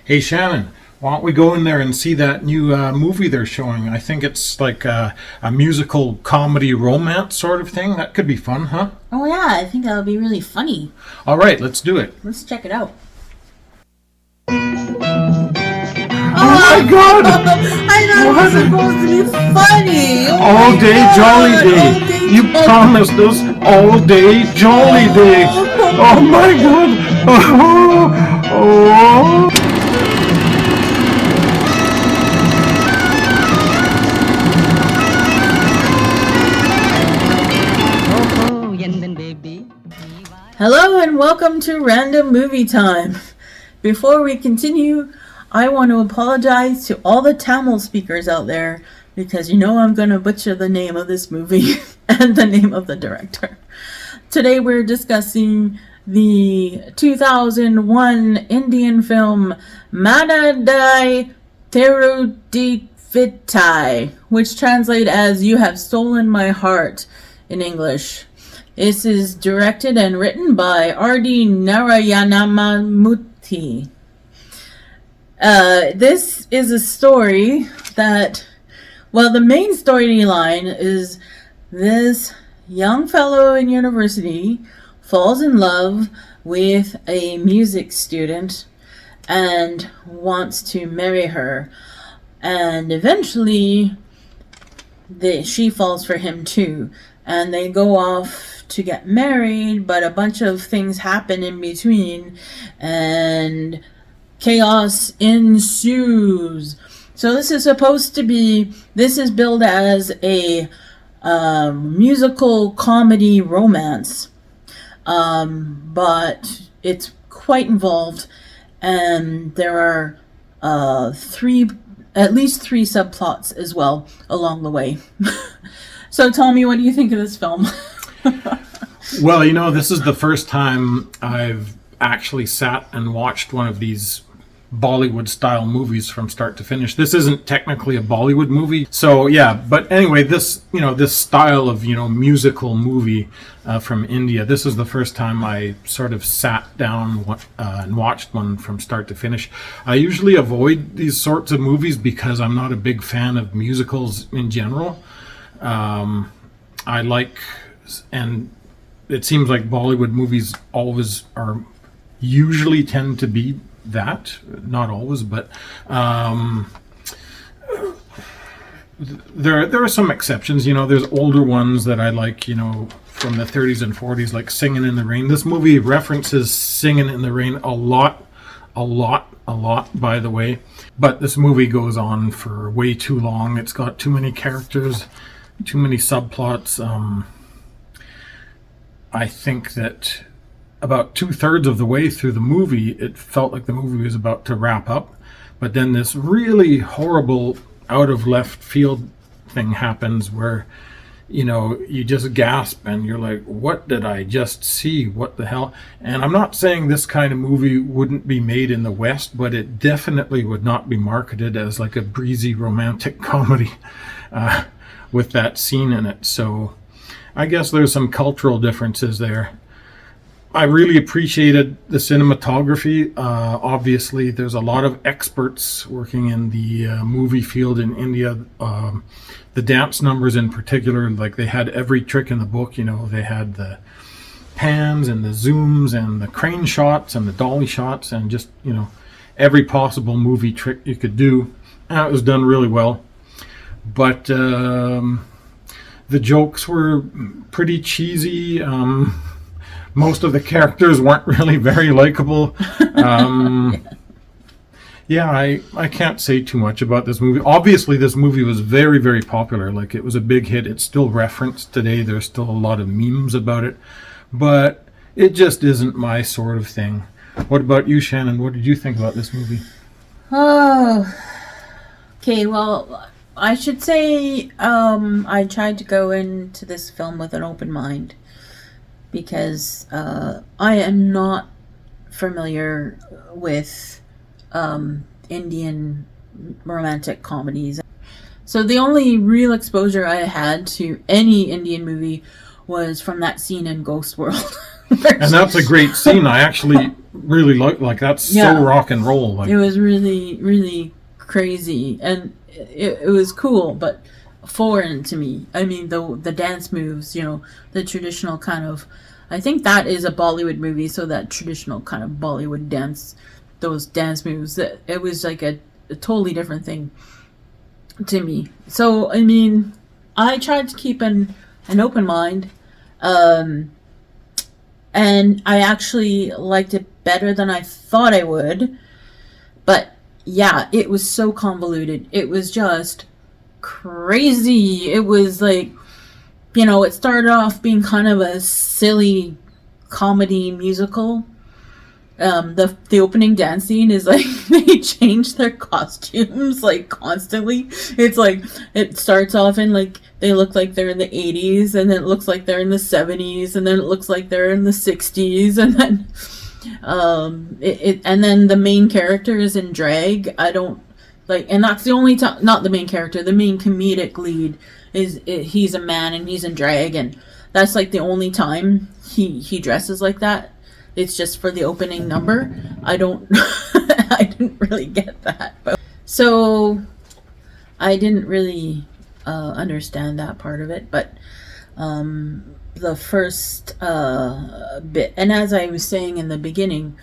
Hey Shannon, why don't we go in there and see that new movie they're showing? I think it's like a musical comedy romance sort of thing. That could be fun, huh? Oh yeah, I think that'll be really funny. All right, let's do it. Let's check it out. Oh my God! I thought it was supposed to be funny. All day jolly day. You promised us all day jolly day. Oh my God! Oh. Hello and welcome to Random Movie Time. Before we continue, I want to apologize to all the Tamil speakers out there because you know I'm going to butcher the name of this movie and the name of the director. Today we're discussing the 2001 Indian film Manadhai Thirudivittai, which translates as You Have Stolen My Heart in English. This is directed and written by R.D. Narayanamurthy. This is a story that, well, the main storyline is this young fellow in university falls in love with a music student and wants to marry her. And eventually, she falls for him too. And they go off to get married, but a bunch of things happen in between, and chaos ensues. So this is billed as a musical comedy romance, but it's quite involved, and there are at least three subplots as well along the way. So Tommy, what do you think of this film? Well, you know, this is the first time I've actually sat and watched one of these Bollywood-style movies from start to finish. This isn't technically a Bollywood movie, so yeah. But anyway, this style of musical movie from India. This is the first time I sort of sat down and watched one from start to finish. I usually avoid these sorts of movies because I'm not a big fan of musicals in general. I like, and it seems like Bollywood movies usually tend to be that, not always, but there are some exceptions. There's older ones that I like, from the 30s and 40s, like Singing in the Rain. This movie references Singing in the Rain a lot, by the way, but this movie goes on for way too long. It's got too many characters, too many subplots. I think that about 2/3 of the way through the movie, it felt like the movie was about to wrap up, but then this really horrible out of left field thing happens where you just gasp and you're like, what did I just see? What the hell? And I'm not saying this kind of movie wouldn't be made in the West, but it definitely would not be marketed as like a breezy romantic comedy with that scene in it. So I guess there's some cultural differences there. I really appreciated the cinematography. Obviously, there's a lot of experts working in the movie field in India. The dance numbers in particular, like they had every trick in the book. They had the pans and the zooms and the crane shots and the dolly shots and just, every possible movie trick you could do. And it was done really well. But the jokes were pretty cheesy. Most of the characters weren't really very likable. Yeah, I can't say too much about this movie. Obviously, this movie was very, very popular. Like, it was a big hit. It's still referenced today. There's still a lot of memes about it. But it just isn't my sort of thing. What about you, Shannon? What did you think about this movie? Oh, okay, well, I should say I tried to go into this film with an open mind because I am not familiar with Indian romantic comedies. So the only real exposure I had to any Indian movie was from that scene in Ghost World. And that's a great scene. I actually really like that's Yeah. so rock and roll. Like, It was really, really crazy, and it was cool, but foreign to me. I mean, the dance moves, the traditional kind of. I think that is a Bollywood movie, so that traditional kind of Bollywood dance, those dance moves, it was like a totally different thing to me. So, I mean, I tried to keep an open mind, and I actually liked it better than I thought I would. But yeah, it was so convoluted. It was just crazy. It was like, it started off being kind of a silly comedy musical. The opening dance scene is like they change their costumes like constantly. It's like it starts off in like they look like they're in the 80s, and then it looks like they're in the 70s, and then it looks like they're in the 60s, and then and then the main character is in drag. I don't like, and that's the only time. Not the main character, the main comedic lead he's a man and he's in drag, and that's like the only time he dresses like that. It's just for the opening number. I didn't really get that. So I didn't really understand that part of it. But the first bit, and as I was saying in the beginning,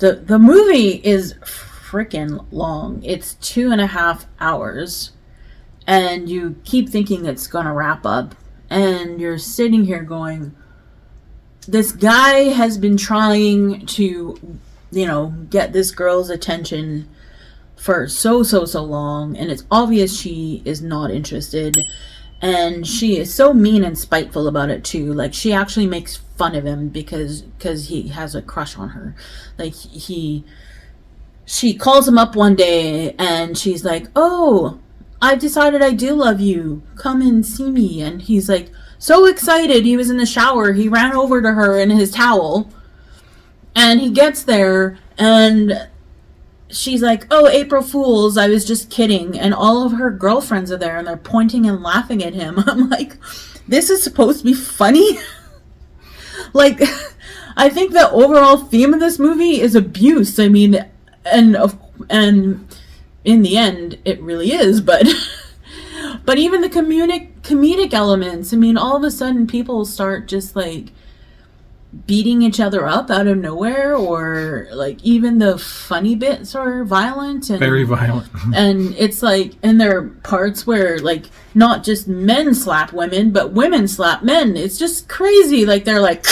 the movie is freaking long. It's 2.5 hours. And you keep thinking it's going to wrap up. And you're sitting here going, this guy has been trying to, get this girl's attention for so long. And it's obvious she is not interested. And she is so mean and spiteful about it too. Like, she actually makes fun of him because he has a crush on her. Like, she calls him up one day and she's like, oh, I've decided I do love you. Come and see me. And he's like so excited. He was in the shower. He ran over to her in his towel. And he gets there and she's like, oh, April Fools, I was just kidding. And all of her girlfriends are there and they're pointing and laughing at him. I'm like, this is supposed to be funny? Like, I think the overall theme of this movie is abuse. I mean, and in the end, it really is, but even the comedic elements, I mean, all of a sudden people start just like beating each other up out of nowhere, or like even the funny bits are violent and very violent. And it's like, and there are parts where like not just men slap women, but women slap men. It's just crazy. Like they're like,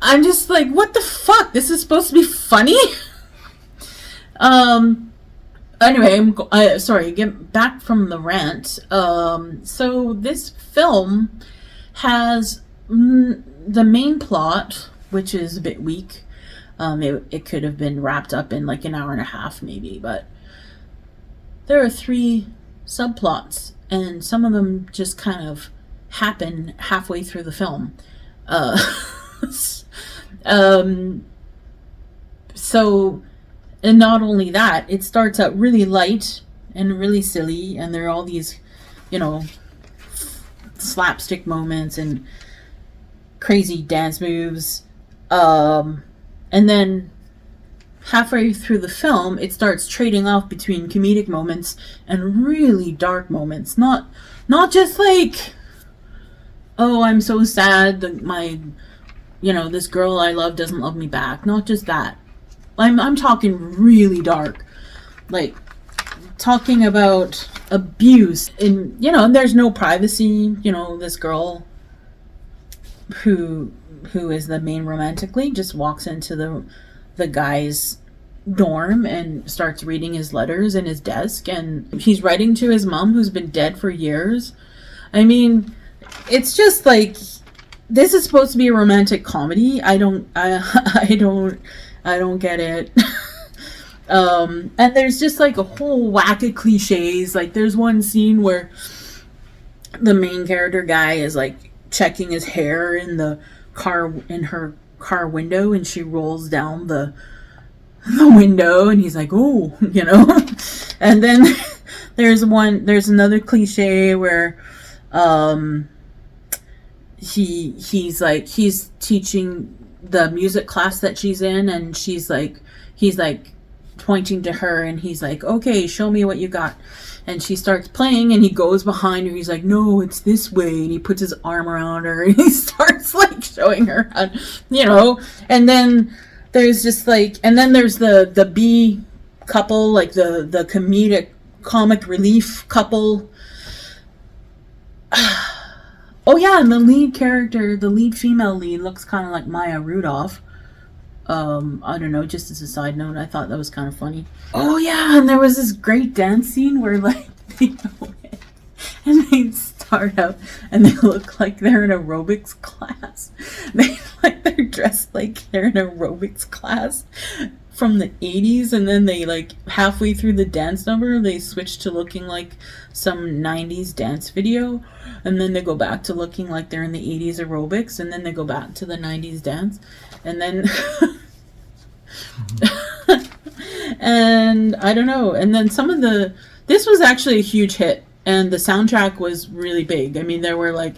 I'm just like, what the fuck? This is supposed to be funny? Anyway, sorry, get back from the rant. So this film has the main plot, which is a bit weak. It could have been wrapped up in like an hour and a half maybe, but there are 3 subplots, and some of them just kind of happen halfway through the film. So, and not only that, it starts out really light and really silly, and there are all these, slapstick moments and crazy dance moves. And then halfway through the film, it starts trading off between comedic moments and really dark moments. Not just like, oh, I'm so sad that this girl I love doesn't love me back. Not just that. I'm talking really dark, like talking about abuse, and there's no privacy. This girl who is the main romantic lead just walks into the guy's dorm and starts reading his letters in his desk, and he's writing to his mom who's been dead for years. I mean, it's just like, this is supposed to be a romantic comedy. I don't get it. And there's just like a whole whack of cliches. Like there's one scene where the main character guy is like checking his hair in her car window, and she rolls down the window and he's like, oh, and then there's another cliche where he's teaching the music class that she's in, and he's like pointing to her, and he's like, okay, show me what you got. And she starts playing, and he goes behind her. He's like, no, it's this way. And he puts his arm around her, and he starts like showing her how, and then there's just like, and then there's the B couple, like the comic relief couple. Oh yeah, and the lead female lead looks kind of like Maya Rudolph. I don't know, just as a side note, I thought that was kind of funny. Oh yeah, and there was this great dance scene where like they go in and they start out and they look like they're in aerobics class. They're dressed like they're in aerobics class from the 80s, and then they like halfway through the dance number they switch to looking like some 90s dance video, and then they go back to looking like they're in the 80s aerobics, and then they go back to the 90s dance, and then and I don't know, and then this was actually a huge hit, and the soundtrack was really big. I mean, there were like,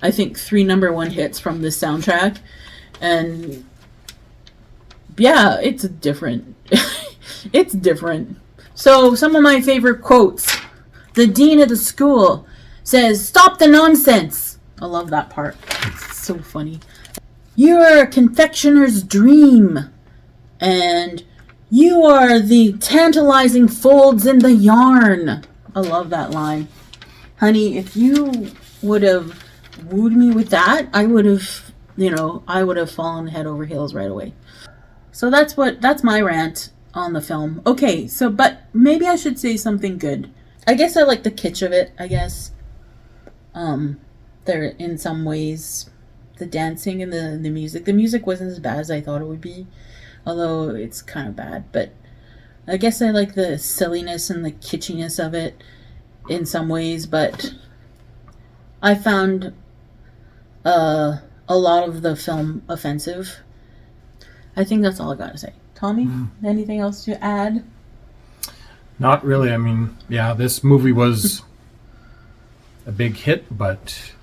I think 3 number 1 hits from this soundtrack, and yeah, it's different. It's different. So some of my favorite quotes. The dean of the school says, "Stop the nonsense." I love that part. It's so funny. "You are a confectioner's dream. And you are the tantalizing folds in the yarn." I love that line. Honey, if you would have wooed me with that, I would have fallen head over heels right away. So that's my rant on the film. Okay, but maybe I should say something good. I guess I like the kitsch of it, I guess. There, in some ways, the dancing and the music. The music wasn't as bad as I thought it would be, although it's kind of bad. But I guess I like the silliness and the kitschiness of it in some ways, but I found a lot of the film offensive. I think that's all I got to say. Tommy, anything else to add? Not really. I mean, yeah, this movie was a big hit, but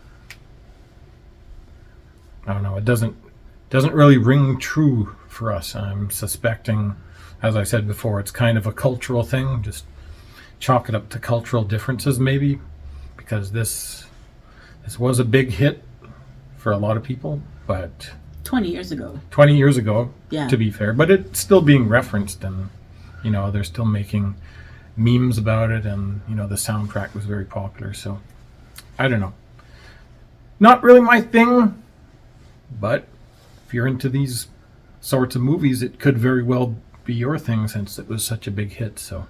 I don't know. It doesn't really ring true for us. I'm suspecting, as I said before, it's kind of a cultural thing. Just chalk it up to cultural differences, maybe, because this was a big hit for a lot of people, but 20 years ago. 20 years ago, yeah. To be fair, but it's still being referenced, and they're still making memes about it, and the soundtrack was very popular. So I don't know, not really my thing, but if you're into these sorts of movies, it could very well be your thing, since it was such a big hit. So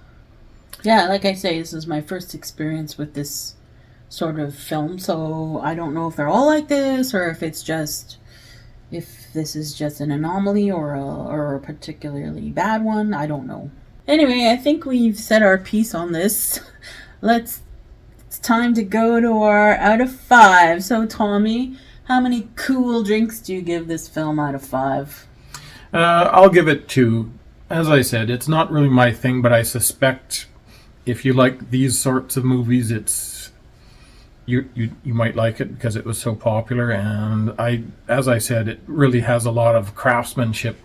yeah, like I say, this is my first experience with this sort of film, so I don't know if they're all like this, or if this is just an anomaly or a particularly bad one. I don't know. Anyway, I think we've said our piece on this. It's time to go to our out of 5. So Tommy, how many cool drinks do you give this film out of 5? I'll give it 2. As I said, it's not really my thing, but I suspect if you like these sorts of movies, you might like it because it was so popular. And as I said, it really has a lot of craftsmanship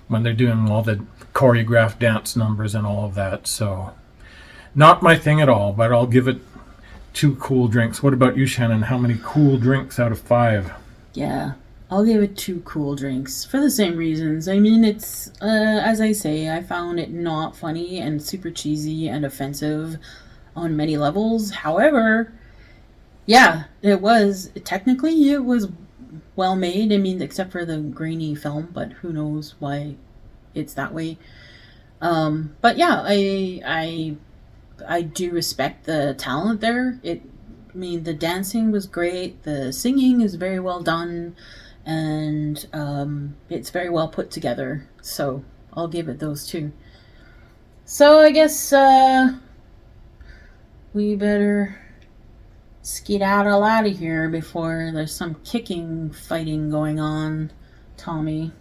when they're doing all the choreographed dance numbers and all of that. So not my thing at all, but I'll give it 2 cool drinks. What about you, Shannon? How many cool drinks out of 5? Yeah, I'll give it 2 cool drinks for the same reasons. I mean, it's, as I say, I found it not funny and super cheesy and offensive on many levels. However, yeah, it was well made. I mean, except for the grainy film, but who knows why it's that way. But yeah, I do respect the talent there. The dancing was great. The singing is very well done, and it's very well put together. So I'll give it those 2. So I guess we better skedaddle out of here before there's some fighting going on, Tommy.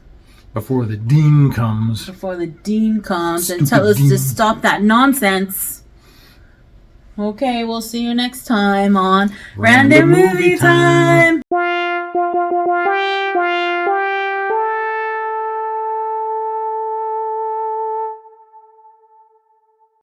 Before the dean comes. And tells us to stop that nonsense. Okay, we'll see you next time on Random Movie Time.